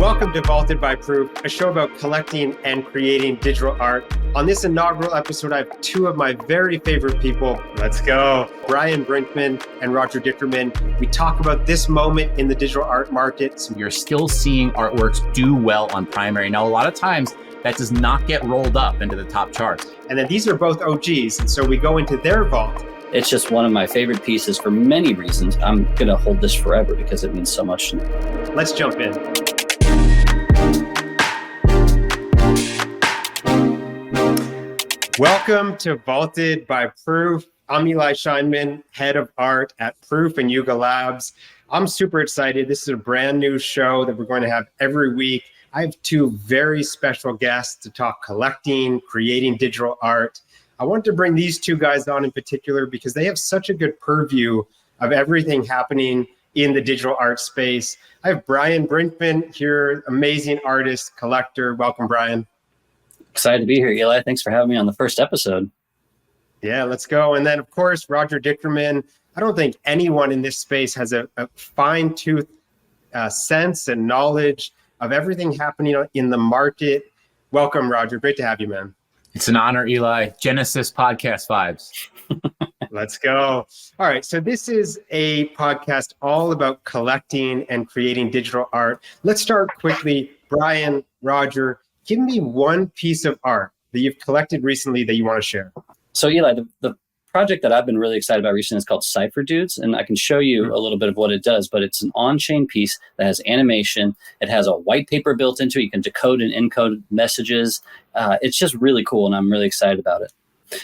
Welcome to Vaulted by Proof, a show about collecting and creating digital art. On this inaugural episode, I have two of my very favorite people. Let's go. Bryan Brinkman and Roger Dickerman. We talk about this moment in the digital art market. You're still seeing artworks do well on primary. Now, a lot of times that does not get rolled up into the top charts. And then these are both OGs. And so we go into their vault. It's just one of my favorite pieces for many reasons. I'm going to hold this forever because it means so much to me. Let's jump in. Welcome to Vaulted by Proof. I'm Eli Scheinman, head of art at Proof and Yuga Labs. I'm super excited. This is a brand new show that we're going to have every week. I have two very special guests to talk collecting, creating digital art. I wanted to bring these two guys on in particular because they have such a good purview of everything happening in the digital art space. I have Bryan Brinkman here, amazing artist, collector. Welcome, Bryan. Excited to be here, Eli. Thanks for having me on the first episode. Yeah, let's go. And then, of course, Roger Dickerman. I don't think anyone in this space has a fine-tooth sense and knowledge of everything happening in the market. Welcome, Roger. Great to have you, man. It's an honor, Eli. Genesis podcast vibes. Let's go. All right. So this is a podcast all about collecting and creating digital art. Let's start quickly. Bryan, Roger, give me one piece of art that you've collected recently that you want to share. So Eli, the project that I've been really excited about recently is called Cipher Dudes, and I can show you a little bit of what it does, but it's an on-chain piece that has animation. It has a white paper built into it. You can decode and encode messages. It's just really cool, and I'm really excited about it.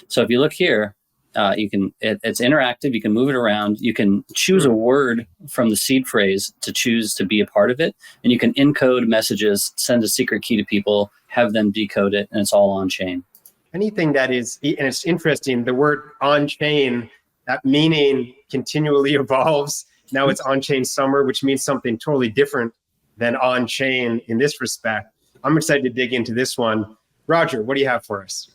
So if you look here, it's interactive. You can move it around. You can choose a word from the seed phrase to choose to be a part of it. And you can encode messages, send a secret key to people, have them decode it, and it's all on chain. Anything that is, and it's interesting, the word on chain, that meaning continually evolves. Now it's on chain summer, which means something totally different than on chain in this respect. I'm excited to dig into this one. Roger, what do you have for us?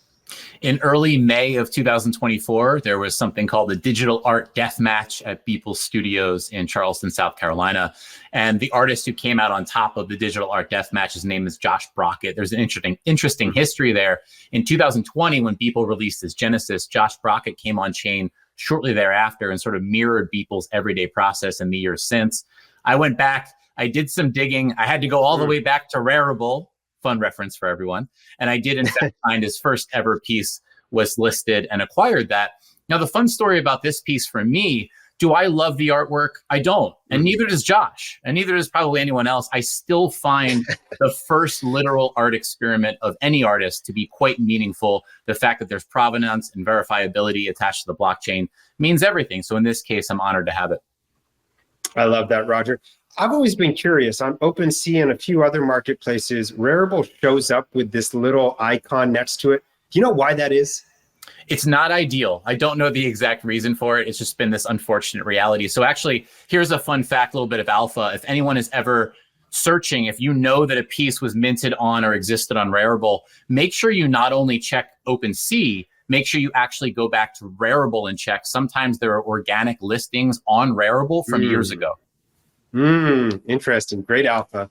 In early May of 2024, there was something called the Digital Art Deathmatch at Beeple Studios in Charleston, South Carolina. And the artist who came out on top of the Digital Art Deathmatch, his name is Josh Brockett. There's an interesting history there. In 2020, when Beeple released his Genesis, Josh Brockett came on chain shortly thereafter and sort of mirrored Beeple's everyday process in the years since. I went back, I did some digging. I had to go all the way back to Rarible. Fun reference for everyone. And I did in fact find his first ever piece was listed and acquired that. Now, the fun story about this piece for me, do I love the artwork? I don't. And neither does Josh. And neither does probably anyone else. I still find the first literal art experiment of any artist to be quite meaningful. The fact that there's provenance and verifiability attached to the blockchain means everything. So in this case, I'm honored to have it. I love that, Roger. I've always been curious. On OpenSea and a few other marketplaces, Rarible shows up with this little icon next to it. Do you know why that is? It's not ideal. I don't know the exact reason for it. It's just been this unfortunate reality. So actually, here's a fun fact, a little bit of alpha. If anyone is ever searching, if you know that a piece was minted on or existed on Rarible, make sure you not only check OpenSea, make sure you actually go back to Rarible and check. Sometimes there are organic listings on Rarible from years ago. Interesting. Great alpha.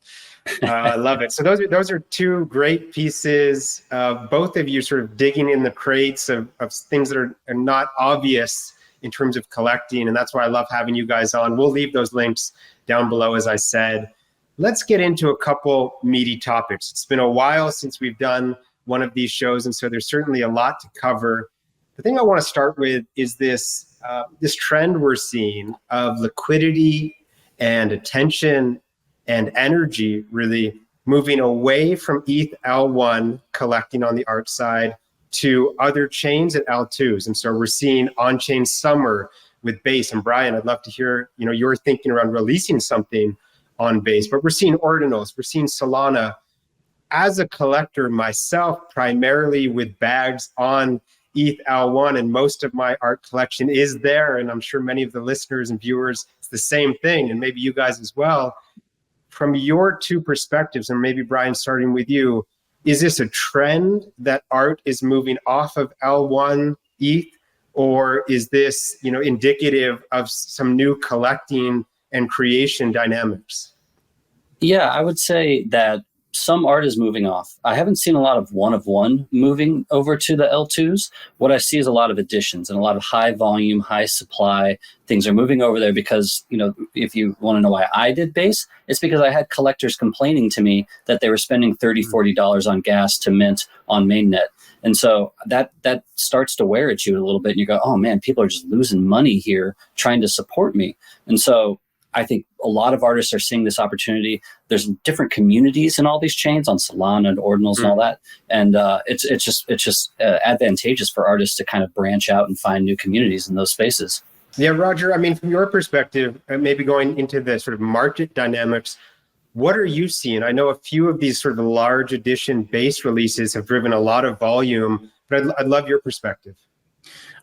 I love it. So those are two great pieces. Both of you sort of digging in the crates of things that are not obvious in terms of collecting. And that's why I love having you guys on. We'll leave those links down below, as I said. Let's get into a couple meaty topics. It's been a while since we've done one of these shows, and so there's certainly a lot to cover. The thing I want to start with is this trend we're seeing of liquidity and attention and energy really moving away from ETH L1 collecting on the art side to other chains at L2s. And so we're seeing on-chain summer with Base. And Bryan, I'd love to hear your thinking around releasing something on Base. But we're seeing Ordinals, we're seeing Solana. As a collector myself, primarily with bags on ETH L1, and most of my art collection is there, and I'm sure many of the listeners and viewers, it's the same thing, and maybe you guys as well. From your two perspectives, and maybe Bryan, starting with you, is this a trend that art is moving off of L1 ETH, or is this indicative of some new collecting and creation dynamics? Yeah, I would say that some art is moving off. I haven't seen a lot of one moving over to the L2s. What I see is a lot of additions and a lot of high volume, high supply things are moving over there because, if you want to know why I did base, it's because I had collectors complaining to me that they were spending $30, $40 on gas to mint on mainnet. And so that starts to wear at you a little bit. And you go, oh man, people are just losing money here trying to support me. And so I think a lot of artists are seeing this opportunity. There's different communities in all these chains on Solana and Ordinals and all that. And it's just advantageous for artists to kind of branch out and find new communities in those spaces. Yeah, Roger, I mean, from your perspective, maybe going into the sort of market dynamics, what are you seeing? I know a few of these sort of large edition base releases have driven a lot of volume, but I'd love your perspective.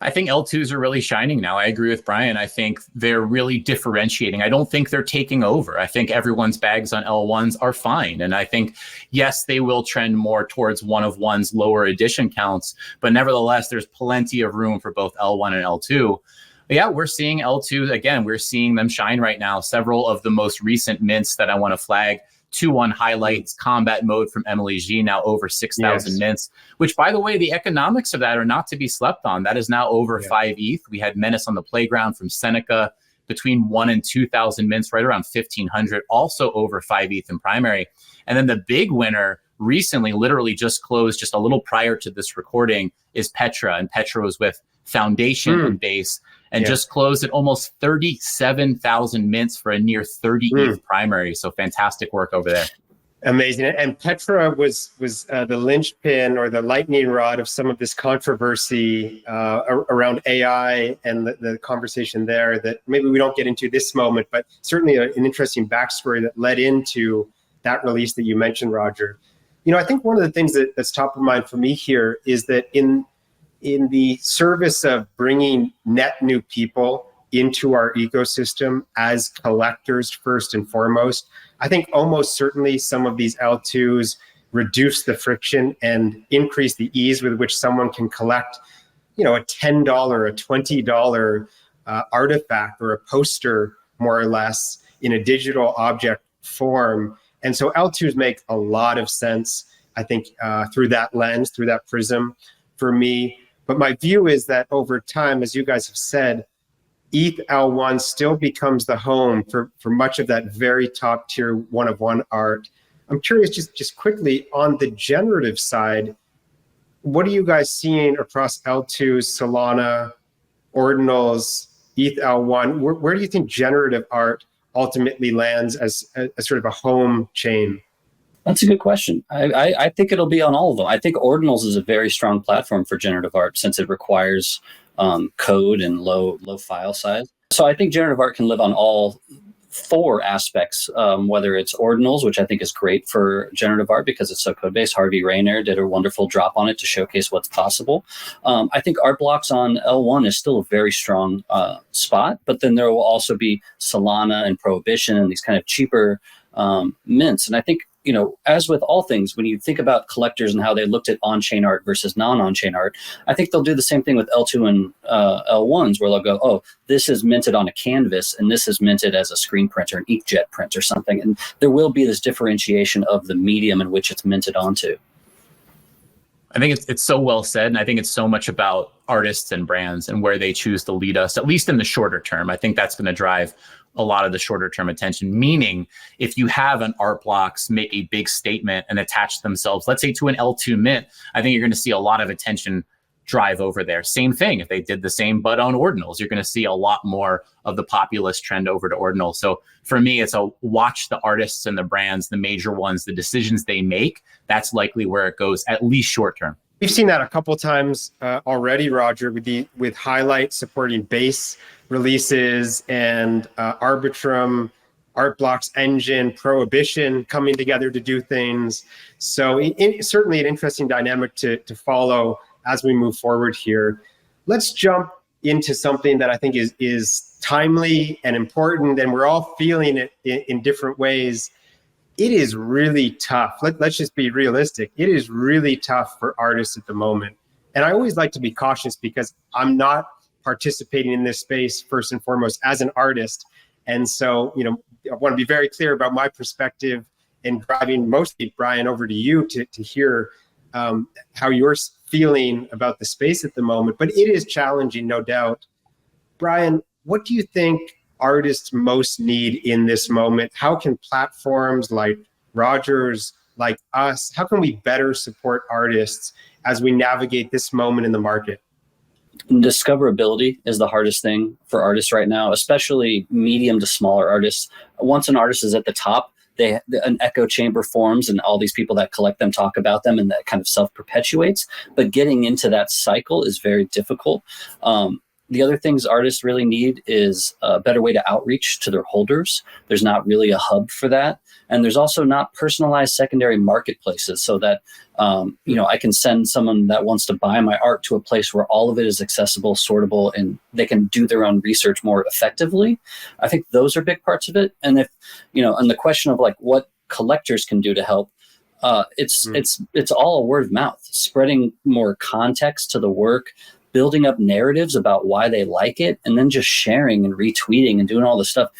I think L2s are really shining now. I agree with Bryan. I think they're really differentiating. I don't think they're taking over. I think everyone's bags on L1s are fine. And I think, yes, they will trend more towards one of one's lower edition counts, but nevertheless, there's plenty of room for both L1 and L2. But yeah, we're seeing L2s again. We're seeing them shine right now. Several of the most recent mints that I want to flag. 2-1 highlights, combat mode from Emily G, now over 6,000 mints, which, by the way, the economics of that are not to be slept on. That is now over 5 ETH. We had Menace on the Playground from Seneca, between 1,000 and 2,000 mints, right around 1,500, also over 5 ETH in primary. And then the big winner recently, literally just closed just a little prior to this recording, is Petra. And Petra was with Foundation and Base, and just closed at almost 37,000 mints for a near 30 ETH primary. So fantastic work over there. Amazing. And Petra was the linchpin or the lightning rod of some of this controversy around AI and the conversation there that maybe we don't get into this moment, but certainly an interesting backstory that led into that release that you mentioned, Roger. I think one of the things that's top of mind for me here is that in the service of bringing net new people into our ecosystem as collectors first and foremost, I think almost certainly some of these L2s reduce the friction and increase the ease with which someone can collect, a $10, a $20 artifact or a poster, more or less, in a digital object form. And so L2s make a lot of sense, I think, through that lens, through that prism for me. But my view is that over time, as you guys have said, ETH L1 still becomes the home for much of that very top tier one-of-one art. I'm curious, just quickly, on the generative side, what are you guys seeing across L2s, Solana, Ordinals, ETH L1? Where do you think generative art ultimately lands as sort of a home chain? That's a good question. I think it'll be on all of them. I think Ordinals is a very strong platform for generative art since it requires code and low file size. So I think generative art can live on all 4 aspects, whether it's Ordinals, which I think is great for generative art because it's so code-based. Harvey Rayner did a wonderful drop on it to showcase what's possible. I think art blocks on L1 is still a very strong spot, but then there will also be Solana and Prohibition and these kind of cheaper mints. And I think, as with all things, when you think about collectors and how they looked at on-chain art versus non-on-chain art, I think they'll do the same thing with L2 and L1s, where they'll go, oh, this is minted on a canvas, and this is minted as a screen print or an inkjet print or something. And there will be this differentiation of the medium in which it's minted onto. I think it's so well said. And I think it's so much about artists and brands and where they choose to lead us, at least in the shorter term. I think that's going to drive a lot of the shorter term attention, meaning if you have an art blocks make a big statement and attach themselves, let's say to an L2 mint, I think you're going to see a lot of attention drive over there. Same thing. If they did the same, but on Ordinals, you're going to see a lot more of the populist trend over to Ordinals. So for me, it's a watch the artists and the brands, the major ones, the decisions they make. That's likely where it goes, at least short term. We've seen that a couple of times already, Roger, with Highlight supporting base releases and Arbitrum, Art Blocks Engine, Prohibition coming together to do things. So certainly an interesting dynamic to follow as we move forward here. Let's jump into something that I think is timely and important, and we're all feeling it in different ways. It is really tough. Let's just be realistic. It is really tough for artists at the moment. And I always like to be cautious because I'm not participating in this space first and foremost as an artist. And so, I want to be very clear about my perspective and driving mostly, Bryan, over to you to hear how you're feeling about the space at the moment. But it is challenging, no doubt. Bryan, what do you think artists most need in this moment? How can platforms like Rogers, like us, how can we better support artists as we navigate this moment in the market? Discoverability is the hardest thing for artists right now, especially medium to smaller artists. Once an artist is at the top, an echo chamber forms and all these people that collect them talk about them, and that kind of self-perpetuates. But getting into that cycle is very difficult. The other things artists really need is a better way to outreach to their holders. There's not really a hub for that. And there's also not personalized secondary marketplaces so that, I can send someone that wants to buy my art to a place where all of it is accessible, sortable, and they can do their own research more effectively. I think those are big parts of it. And and the question of like what collectors can do to help, it's all a word of mouth, spreading more context to the work, building up narratives about why they like it, and then just sharing and retweeting and doing all this stuff.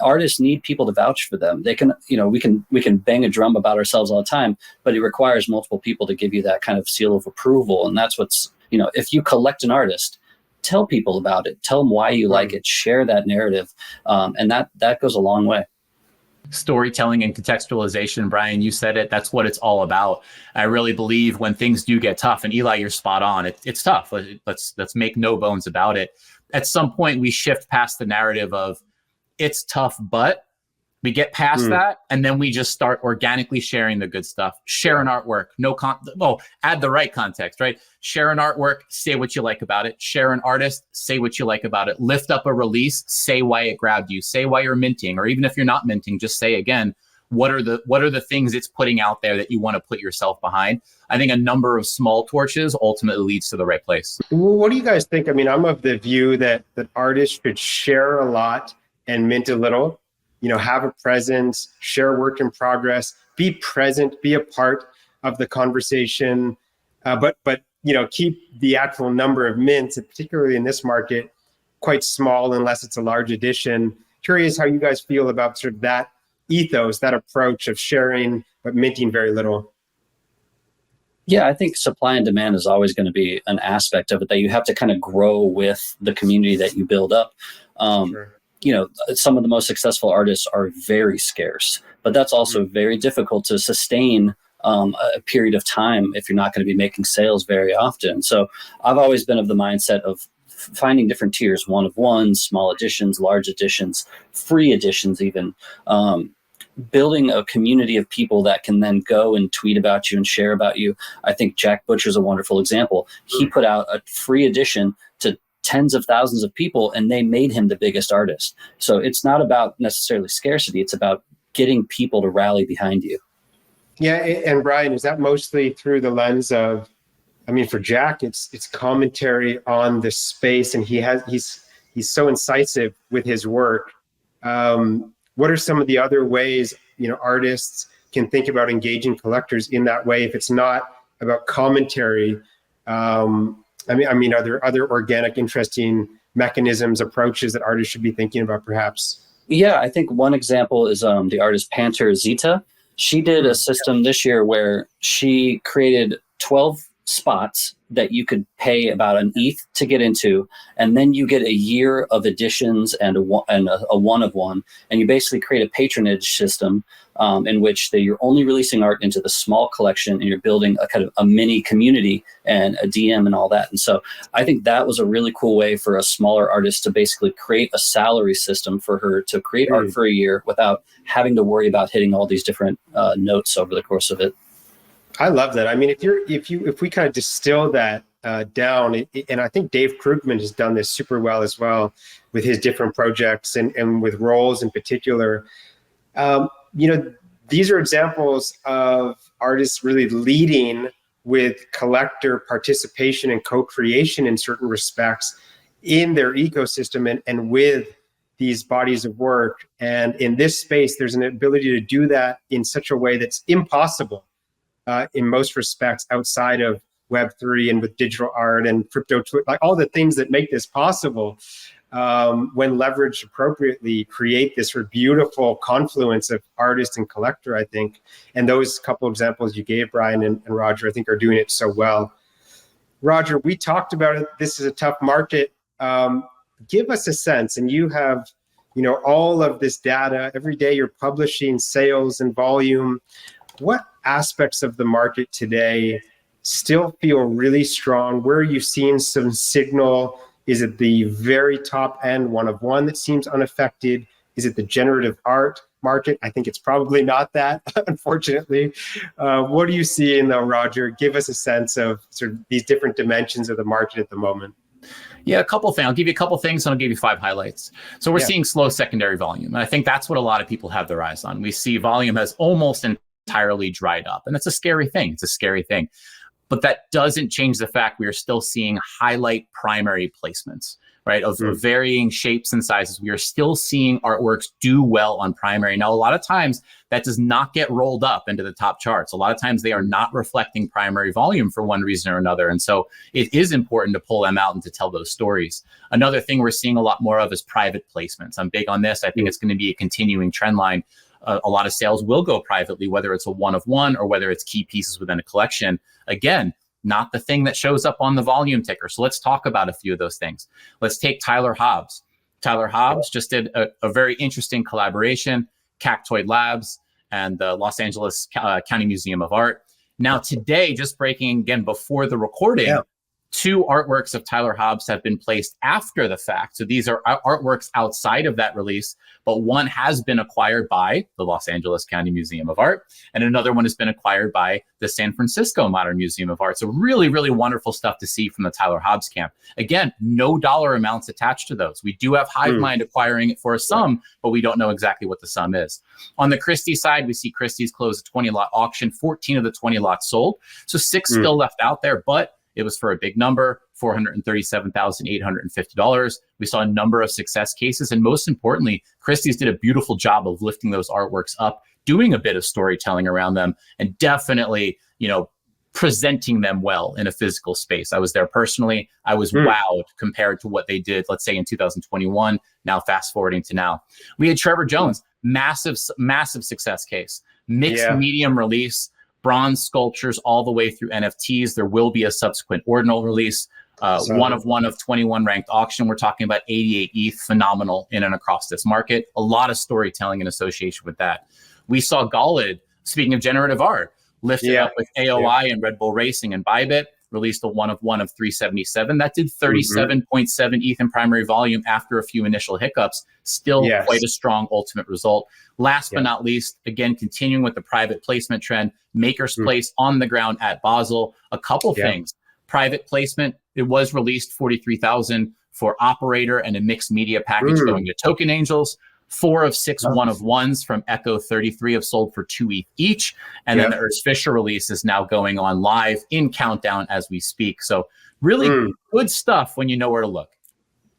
Artists need people to vouch for them. They can, we can bang a drum about ourselves all the time, but it requires multiple people to give you that kind of seal of approval. And that's what's, if you collect an artist, tell people about it, tell them why you like it, share that narrative. And that goes a long way. Storytelling and contextualization, Bryan, you said it. That's what it's all about. I really believe when things do get tough, and Eli, you're spot on. It's tough. Let's make no bones about it. At some point, we shift past the narrative of it's tough, but we get past that, and then we just start organically sharing the good stuff. Share an artwork. Add the right context, right? Share an artwork. Say what you like about it. Share an artist. Say what you like about it. Lift up a release. Say why it grabbed you. Say why you're minting, or even if you're not minting, just say again, what are the things it's putting out there that you want to put yourself behind? I think a number of small torches ultimately leads to the right place. What do you guys think? I mean, I'm of the view that artists should share a lot and mint a little. Have a presence, share work in progress, be present, be a part of the conversation, but keep the actual number of mints, particularly in this market, quite small unless it's a large edition. Curious how you guys feel about sort of that ethos, that approach of sharing but minting very little. Yeah, I think supply and demand is always going to be an aspect of it that you have to kind of grow with the community that you build up. Sure. Some of the most successful artists are very scarce, but that's also very difficult to sustain a period of time if you're not going to be making sales very often. So I've always been of the mindset of finding different tiers, one of one, small editions, large editions, free editions even, building a community of people that can then go and tweet about you and share about you. I think Jack Butcher's a wonderful example. He put out a free edition to tens of thousands of people, and they made him the biggest artist. So it's not about necessarily scarcity. It's about getting people to rally behind you. Yeah. And Bryan, is that mostly through the lens of, for Jack, it's commentary on the space, and he's so incisive with his work. What are some of the other ways, artists can think about engaging collectors in that way if it's not about commentary? Are there other organic, interesting mechanisms, approaches that artists should be thinking about, perhaps? Yeah, I think one example is the artist Panter Zita. She did a system this year where she created 12 spots that you could pay about an ETH to get into, and then you get a year of editions and a one of one, and you basically create a patronage system in which you're only releasing art into the small collection, and you're building a kind of a mini community and a DM and all that. And so I think that was a really cool way for a smaller artist to basically create a salary system for her to create art for a year without having to worry about hitting all these different notes over the course of it. I love that. If we kind of distill that down, and I think Dave Krugman has done this super well as well with his different projects and with roles in particular. These are examples of artists really leading with collector participation and co-creation in certain respects in their ecosystem and with these bodies of work. And in this space, there's an ability to do that in such a way that's impossible in most respects outside of Web3 and with digital art and crypto, like all the things that make this possible. when leveraged appropriately, create this sort of beautiful confluence of artist and collector, I think. And those couple examples you gave, Bryan and Roger, I think are doing it so well. Roger, we talked about it. This is a tough market. Give us a sense, and you have, all of this data. Every day you're publishing sales and volume. What aspects of the market today still feel really strong? Where are you seeing some signal? Is it the very top end one of one that seems unaffected? Is it the generative art market? I think it's probably not that, unfortunately. What are you seeing though, Roger? Give us a sense of sort of these different dimensions of the market at the moment. Yeah, a couple things. I'll give you a couple things and I'll give you 5 highlights. So we're seeing slow secondary volume. And I think that's what a lot of people have their eyes on. We see volume has almost entirely dried up. And that's a scary thing. It's a scary thing. But that doesn't change the fact we are still seeing highlight primary placements, right? Of varying shapes and sizes. We are still seeing artworks do well on primary. Now, a lot of times that does not get rolled up into the top charts. A lot of times they are not reflecting primary volume for one reason or another. And so it is important to pull them out and to tell those stories. Another thing we're seeing a lot more of is private placements. I'm big on this. I think it's going to be a continuing trend line. A lot of sales will go privately, whether it's a one of one or whether it's key pieces within a collection. Again, not the thing that shows up on the volume ticker. So let's talk about a few of those things. Let's take Tyler Hobbs. Tyler Hobbs just did a very interesting collaboration, Cactoid Labs and the Los Angeles County Museum of Art. Now today, just breaking again before the recording, 2 artworks of Tyler Hobbs have been placed after the fact. So these are artworks outside of that release, but one has been acquired by the Los Angeles County Museum of Art, and another one has been acquired by the San Francisco Modern Museum of Art. So really, really wonderful stuff to see from the Tyler Hobbs camp. Again, no dollar amounts attached to those. We do have HiveMind acquiring it for a sum, but we don't know exactly what the sum is. On the Christie side, we see Christie's close a 20-lot auction. 14 of the 20 lots sold. So 6 still left out there, but it was for a big number, $437,850. We saw a number of success cases. And most importantly, Christie's did a beautiful job of lifting those artworks up, doing a bit of storytelling around them, and definitely, presenting them well in a physical space. I was there personally. I was wowed compared to what they did, let's say in 2021, now fast forwarding to now. We had Trevor Jones, massive success case, mixed medium release, bronze sculptures all the way through NFTs. There will be a subsequent ordinal release. One of 21 ranked auction. We're talking about 88 ETH, phenomenal in and across this market. A lot of storytelling in association with that. We saw Gallad, speaking of generative art, lifted up with AOI and Red Bull Racing and Bybit, released a one of 377. That did 37.7 ETH in primary volume after a few initial hiccups. Still quite a strong ultimate result. Last but not least, again, continuing with the private placement trend, Maker's Place on the ground at Basel. A couple things. Private placement, it was released 43,000 for Operator and a mixed media package going to Token Angels. 4 of 6 one of ones from Echo 33 have sold for 2 ETH each. And then the Urs Fischer release is now going on live in Countdown as we speak. So really good stuff when you know where to look.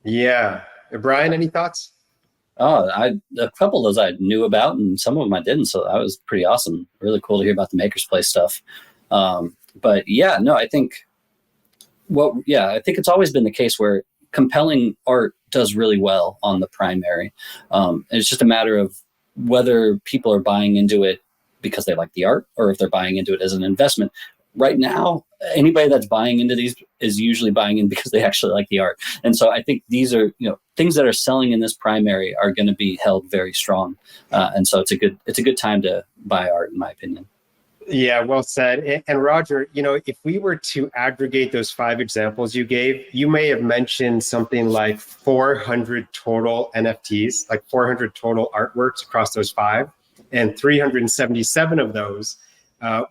Yeah. Bryan, any thoughts? A couple of those I knew about and some of them I didn't. So that was pretty awesome. Really cool to hear about the Maker's Place stuff. But yeah, no, I think it's always been the case where compelling art does really well on the primary. And it's just a matter of whether people are buying into it because they like the art or if they're buying into it as an investment. Right now, anybody that's buying into these is usually buying in because they actually like the art. And so I think these are, things that are selling in this primary are going to be held very strong. And so it's a good time to buy art, in my opinion. Yeah, well said. And Roger, if we were to aggregate those 5 examples you gave, you may have mentioned something like 400 total NFTs, like 400 total artworks across those 5, and 377 of those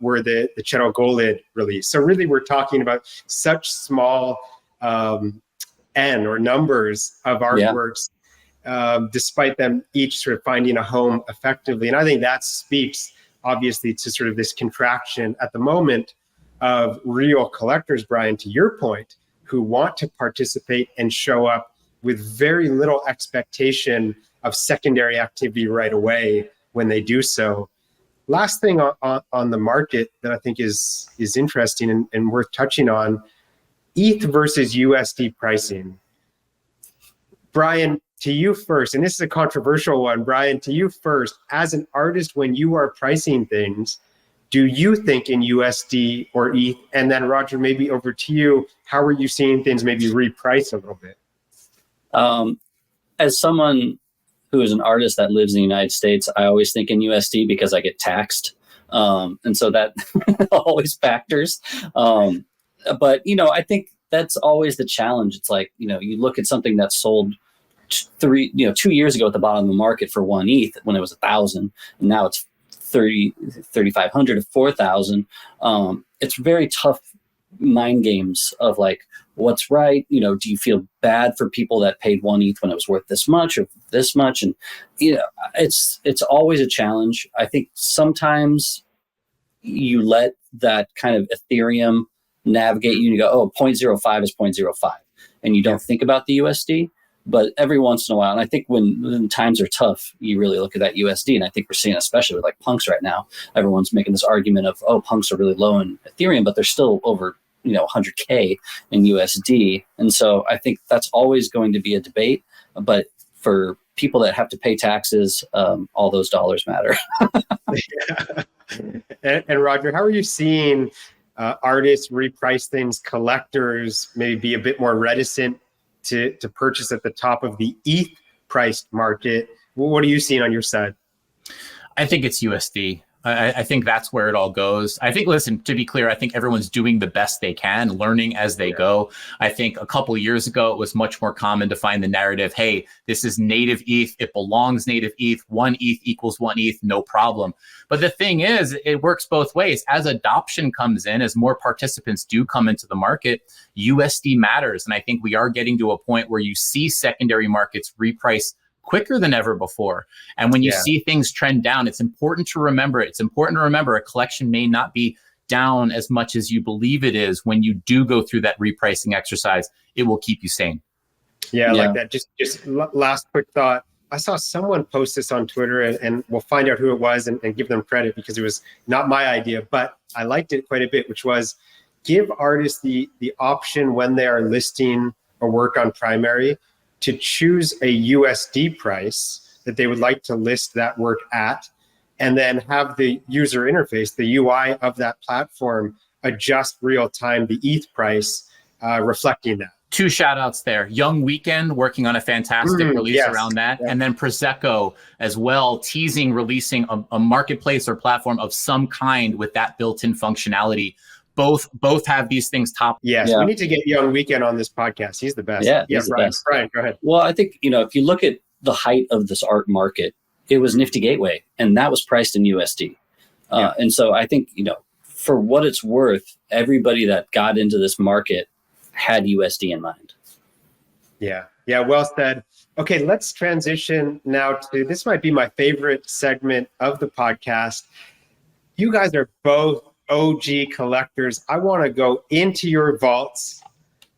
were the Cheryl Golid release. So really, we're talking about such small N or numbers of artworks, despite them each sort of finding a home effectively. And I think that speaks obviously to sort of this contraction at the moment of real collectors, Bryan, to your point, who want to participate and show up with very little expectation of secondary activity right away when they do so. Last thing on the market that I think is interesting and worth touching on, ETH versus USD pricing. Bryan, to you first, and this is a controversial one. Bryan, to you first, as an artist, when you are pricing things, do you think in USD or ETH? And then Roger, maybe over to you, how are you seeing things maybe reprice a little bit? As someone who is an artist that lives in the United States, I always think in USD because I get taxed. And so that always factors. But, I think that's always the challenge. It's like, you look at something that's sold 2 years ago at the bottom of the market for 1 ETH when it was 1,000, and now it's 3,500 to 4,000. It's very tough mind games of like, what's right? Do you feel bad for people that paid 1 ETH when it was worth this much or this much? And, it's always a challenge. I think sometimes you let that kind of Ethereum navigate you and you go, oh, 0.05 is 0.05. And you don't think about the USD. But every once in a while, and I think when times are tough, you really look at that USD. And I think we're seeing, especially with like punks right now, everyone's making this argument of, oh, punks are really low in Ethereum, but they're still over 100K in USD. And so I think that's always going to be a debate. But for people that have to pay taxes, all those dollars matter. And Roger, how are you seeing artists reprice things, collectors maybe be a bit more reticent to purchase at the top of the ETH priced market? What are you seeing on your side? I think it's USD. I think that's where it all goes. I think, listen, to be clear, I think everyone's doing the best they can, learning as they go. I think a couple of years ago, it was much more common to find the narrative, hey, this is native ETH, it belongs native ETH, 1 ETH equals 1 ETH, no problem. But the thing is, it works both ways. As adoption comes in, as more participants do come into the market, USD matters. And I think we are getting to a point where you see secondary markets reprice quicker than ever before. And when you see things trend down, it's important to remember a collection may not be down as much as you believe it is. When you do go through that repricing exercise, it will keep you sane. Yeah, like that. Just last quick thought. I saw someone post this on Twitter, and we'll find out who it was and give them credit because it was not my idea, but I liked it quite a bit, which was give artists the option when they are listing a work on Primary to choose a USD price that they would like to list that work at, and then have the user interface, the UI of that platform, adjust real time the ETH price, reflecting that. 2 shout outs there. Young Weekend working on a fantastic release around that. And then Prosecco as well, teasing releasing a marketplace or platform of some kind with that built-in functionality. Both have these things top. Yes, we need to get Young Weekend on this podcast. He's the best. Yeah, he's the best. Bryan, go ahead. Well, I think, if you look at the height of this art market, it was Nifty Gateway, and that was priced in USD. And so I think, for what it's worth, everybody that got into this market had USD in mind. Yeah, well said. Okay, let's transition now to, this might be my favorite segment of the podcast. You guys are both OG collectors. I want to go into your vaults.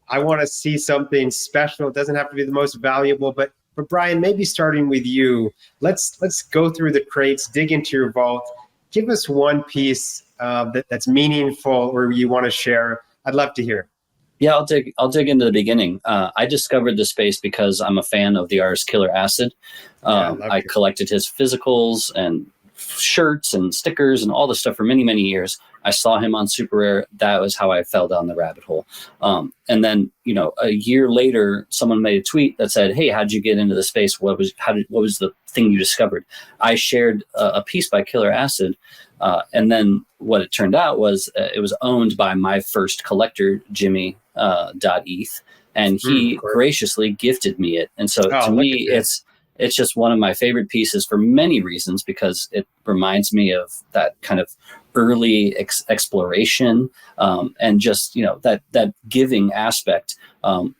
I want to see something special. It doesn't have to be the most valuable, but Bryan, maybe starting with you, let's go through the crates, dig into your vault. Give us one piece that's meaningful or you want to share. I'd love to hear. Yeah, I'll dig into the beginning. I discovered the space because I'm a fan of the artist Killer Acid. I collected his physicals and shirts and stickers and all this stuff for many, many years. I saw him on Super Rare. That was how I fell down the rabbit hole. And then, a year later, someone made a tweet that said, "Hey, how'd you get into the space? What was the thing you discovered?" I shared a piece by Killer Acid. And then what it turned out was it was owned by my first collector, Jimmy .eth, and he graciously gifted me it. And so to me, it's just one of my favorite pieces for many reasons, because it reminds me of that kind of early exploration, and just that giving aspect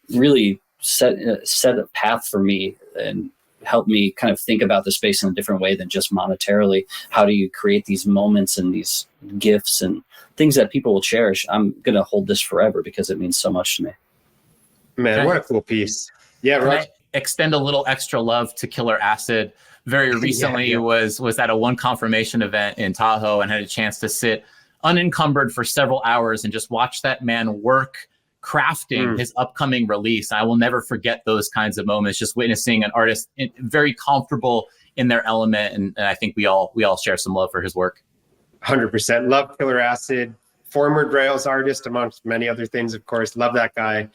really set a path for me and helped me kind of think about the space in a different way than just monetarily. How do you create these moments and these gifts and things that people will cherish? I'm going to hold this forever because it means so much to me. Man, what a cool piece. Yeah, right. Extend a little extra love to Killer Acid. Very recently was at a One Confirmation event in Tahoe and had a chance to sit unencumbered for several hours and just watch that man work, crafting his upcoming release. I will never forget those kinds of moments, just witnessing an artist very comfortable in their element. And I think we all share some love for his work. 100%. Love Killer Acid. Former Grails artist, amongst many other things, of course. Love that guy.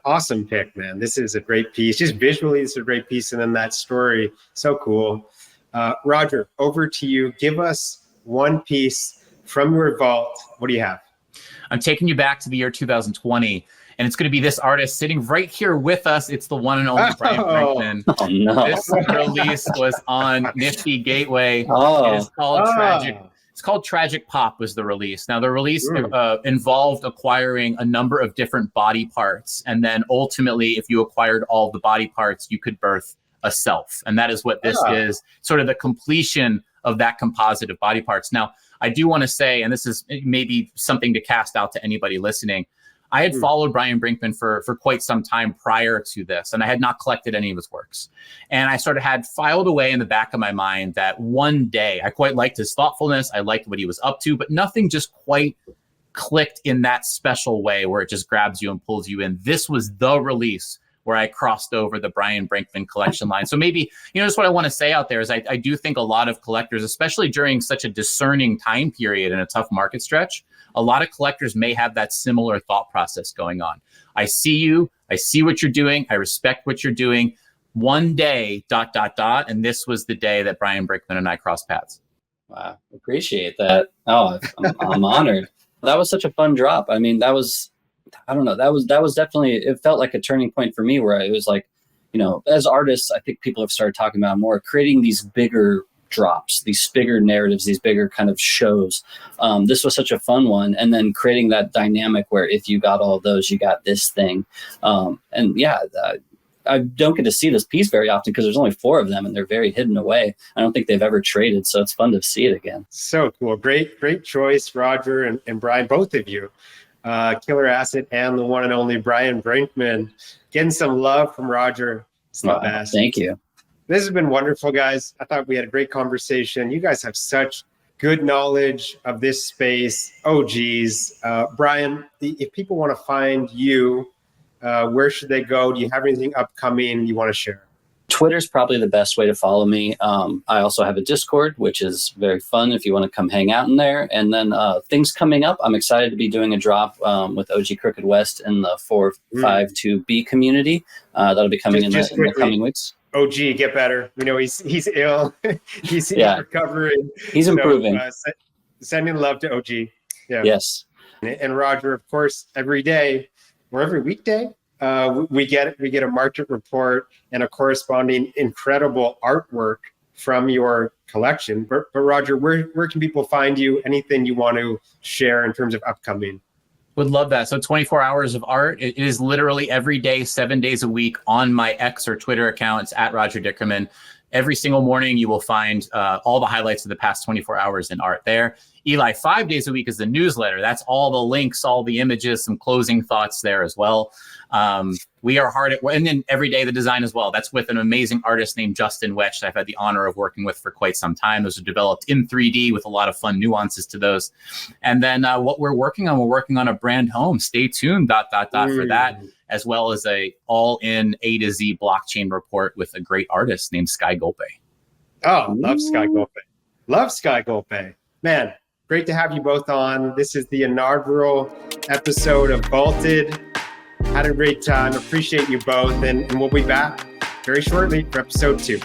Awesome pick, man. This is a great piece. Just visually, it's a great piece. And then that story, so cool. Roger, over to you. Give us one piece from your vault. What do you have? I'm taking you back to the year 2020, and it's going to be this artist sitting right here with us. It's the one and only Bryan Brinkman. Oh, no. This release was on Nifty Gateway. Oh. It is called Tragic. It's called Tragic Pop was the release. Now, the release involved acquiring a number of different body parts. And then ultimately, if you acquired all of the body parts, you could birth a self. And that is what this is, sort of the completion of that composite of body parts. Now, I do want to say, and this is maybe something to cast out to anybody listening, I had followed Bryan Brinkman for quite some time prior to this, and I had not collected any of his works. And I sort of had filed away in the back of my mind that one day I quite liked his thoughtfulness. I liked what he was up to, but nothing just quite clicked in that special way where it just grabs you and pulls you in. This was the release where I crossed over the Bryan Brinkman collection line. So maybe, just what I want to say out there is I do think a lot of collectors, especially during such a discerning time period and a tough market stretch, a lot of collectors may have that similar thought process going on. I see you, I see what you're doing, I respect what you're doing. One day, ... And this was the day that Bryan Brinkman and I crossed paths. Wow, appreciate that. Oh, I'm honored. That was such a fun drop. I mean, that was definitely, it felt like a turning point for me where it was like, as artists, I think people have started talking about more creating these bigger drops, these bigger narratives, these bigger kind of shows. This was such a fun one. And then creating that dynamic where if you got all of those, you got this thing. I don't get to see this piece very often because there's only 4 of them and they're very hidden away. I don't think they've ever traded. So it's fun to see it again. So cool. Great choice, Roger and Bryan, both of you. Killer Acid and the one and only Bryan Brinkman. Getting some love from Roger. It's the best. Thank you. This has been wonderful, guys. I thought we had a great conversation. You guys have such good knowledge of this space. Oh, geez. Bryan, if people want to find you, where should they go? Do you have anything upcoming you want to share? Twitter's probably the best way to follow me. I also have a Discord, which is very fun if you want to come hang out in there. And then things coming up. I'm excited to be doing a drop with OG Crooked West in the 452B community. That'll be coming in the coming weeks. OG, get better. He's ill. he's recovering. He's improving. Sending love to OG. Yeah. Yes. And Roger, of course, every day or every weekday, we get a market report and a corresponding incredible artwork from your collection. But Roger, where can people find you? Anything you want to share in terms of upcoming? Would love that. So 24 hours of art. It is literally every day, 7 days a week on my X or Twitter account. It's at Roger Dickerman. Every single morning, you will find all the highlights of the past 24 hours in art there. Eli, 5 days a week is the newsletter. That's all the links, all the images, some closing thoughts there as well. We are hard at work. And then every day the design as well. That's with an amazing artist named Justin Wetch that I've had the honor of working with for quite some time. Those are developed in 3D with a lot of fun nuances to those. And then what we're working on a brand home. Stay tuned, ... for that, as well as a all-in A to Z blockchain report with a great artist named Sky Golpe. Oh, love Sky Golpe. Love Sky Golpe. Man, great to have you both on. This is the inaugural episode of Vaulted. Had a great time. Appreciate you both. And we'll be back very shortly for episode 2.